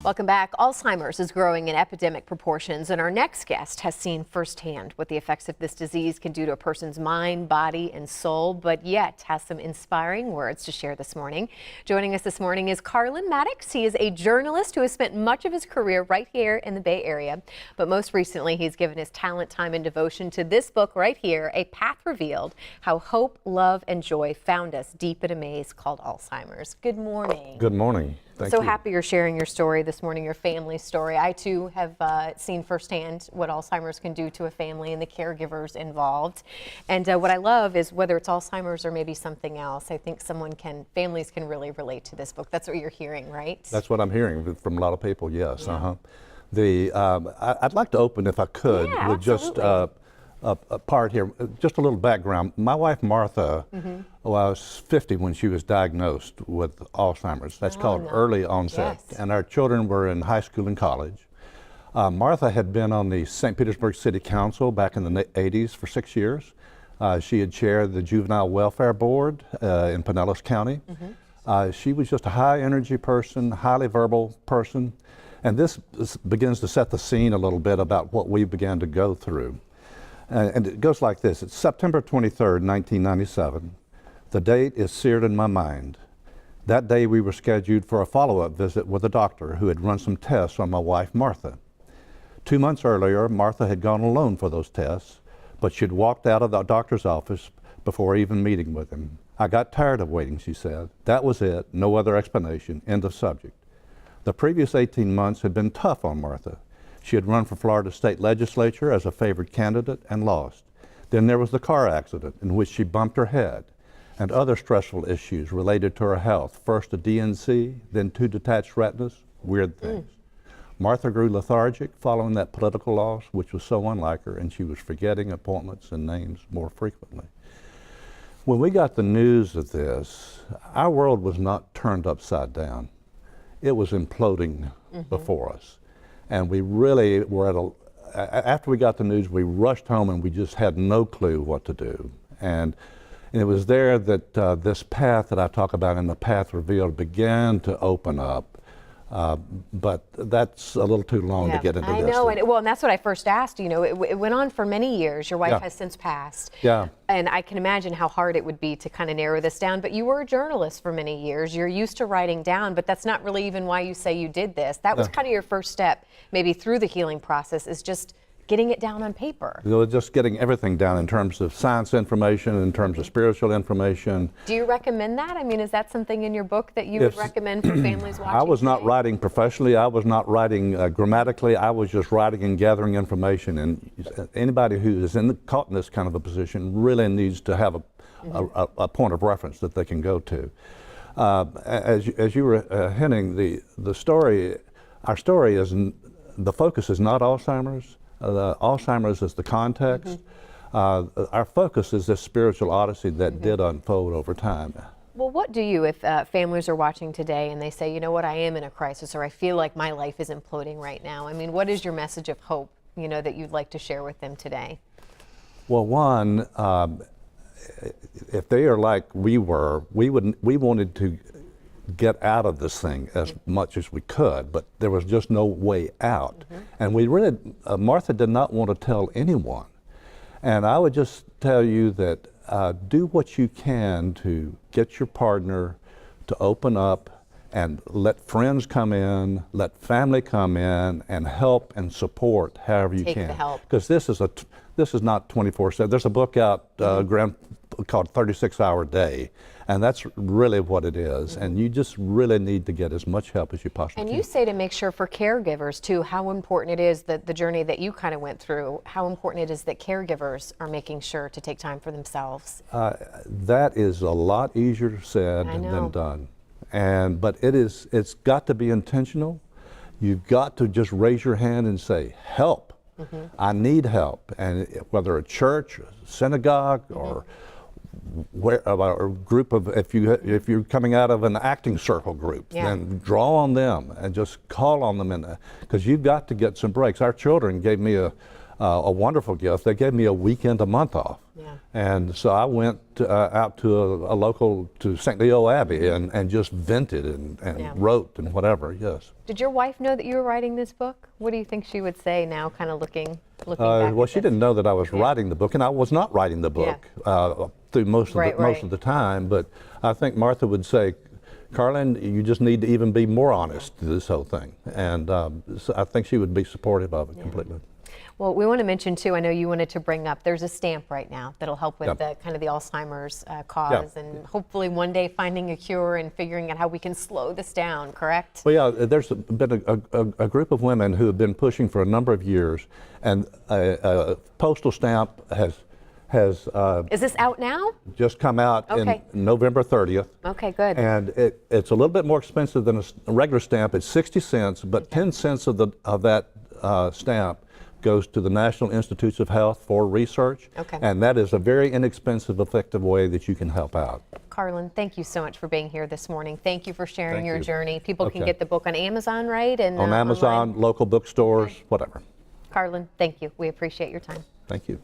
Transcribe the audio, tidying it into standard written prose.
Welcome back. Alzheimer's is growing in epidemic proportions, and our next guest has seen firsthand what the effects of this disease can do to a person's mind, body, and soul, but yet has some inspiring words to share this morning. Joining us this morning is Carlen Maddux. He is a journalist who has spent much of his career right here in the Bay Area, but most recently he's given his talent, time, and devotion to this book right here, A Path Revealed: How Hope, Love, and Joy Found Us Deep in a Maze Called Alzheimer's. Good morning. Good morning. Thank you. So happy you're sharing your story this morning, your family story. I too have seen firsthand what Alzheimer's can do to a family and the caregivers involved. And what I love is whether it's Alzheimer's or maybe something else, I think families can really relate to this book. That's what you're hearing, right? That's what I'm hearing from a lot of people, yes. Yeah. I'd like to open, if I could, with just a part here, just a little background. My wife, Martha, was 50 when she was diagnosed with Alzheimer's. That's called early onset. Yes. And our children were in high school and college. Martha had been on the St. Petersburg City Council back in the 80s for 6 years. She had chaired the Juvenile Welfare Board in Pinellas County. She was just a high energy person, highly verbal person. And this begins to set the scene a little bit about what we began to go through. And it goes like this. It's September 23rd, 1997. The date is seared in my mind. That day we were scheduled for a follow-up visit with a doctor who had run some tests on my wife, Martha. 2 months earlier, Martha had gone alone for those tests, but she'd walked out of the doctor's office before even meeting with him. I got tired of waiting, she said. That was it, no other explanation, end of subject. The previous 18 months had been tough on Martha. She had run for Florida State Legislature as a favored candidate and lost. Then there was the car accident in which she bumped her head, and other stressful issues related to her health. First a DNC, then 2 detached retinas, weird things. Martha grew lethargic following that political loss, which was so unlike her, and she was forgetting appointments and names more frequently. When we got the news of this, our world was not turned upside down. It was imploding before us. And we really were after we got the news, we rushed home and we just had no clue what to do. And it was there that this path that I talk about in The Path Revealed began to open up. But that's a little too long to get into this. I know, and that's what I first asked. You know, it went on for many years. Your wife has since passed. Yeah. And I can imagine how hard it would be to kind of narrow this down. But you were a journalist for many years. You're used to writing down, but that's not really even why you say you did this. That was kind of your first step, maybe through the healing process, is just getting it down on paper. You know, just getting everything down in terms of science information, in terms of spiritual information. Do you recommend that? I mean, is that something in your book that you would recommend for families watching? I was today? not writing professionally. I was not writing grammatically. I was just writing and gathering information. And anybody who is caught in this kind of a position really needs to have a point of reference that they can go to. As you were hinting, our story is, the focus is not Alzheimer's. Alzheimer's is the context. Our focus is this spiritual odyssey that did unfold over time. Well, what do you, if families are watching today and they say, you know what, I am in a crisis, or I feel like my life is imploding right now? I mean, what is your message of hope, you know, that you'd like to share with them today? Well, one, if they are like we were, we wanted to get out of this thing as much as we could, but there was just no way out. And we really, Martha did not want to tell anyone. And I would just tell you that do what you can to get your partner to open up and let friends come in, let family come in, and help and support however you can. Take the help. Because this is not 24/7. There's a book out called 36-Hour Day, and that's really what it is. And you just really need to get as much help as you possibly can. And you say to make sure for caregivers too, how important it is that the journey that you kind of went through, how important it is that caregivers are making sure to take time for themselves. That is a lot easier said than done. But it's got to be intentional. You've got to just raise your hand and say, help. I need help. And whether a church, a synagogue, or a group of, if you're coming out of an acting circle group, then draw on them and just call on them, because you've got to get some breaks. Our children gave me a wonderful gift. They gave me a weekend a month off. Yeah. And so I went out to a local, to St. Leo Abbey, and just vented and Yeah. wrote and whatever, yes. Did your wife know that you were writing this book? What do you think she would say now, kind of looking back Well, at she this? didn't know that I was writing the book, and I was not writing the book through most of the time. But I think Martha would say, Carlen, you just need to even be more honest to this whole thing. And so I think she would be supportive of it completely. Well, we want to mention too, I know you wanted to bring up, there's a stamp right now that'll help with the kind of the Alzheimer's cause, and hopefully one day finding a cure and figuring out how we can slow this down, correct? Well, yeah, there's been a group of women who have been pushing for a number of years, and a postal stamp has Is this out now? just come out in November 30th. Okay, good. And it's a little bit more expensive than a regular stamp. It's 60 cents, but 10 cents of that stamp goes to the National Institutes of Health for research. Okay. And that is a very inexpensive, effective way that you can help out. Carlen, thank you so much for being here this morning. Thank you for sharing Thank your you. journey. People can get the book on Amazon, right? And On Amazon, online. local bookstores, whatever. Carlen, thank you. We appreciate your time. Thank you.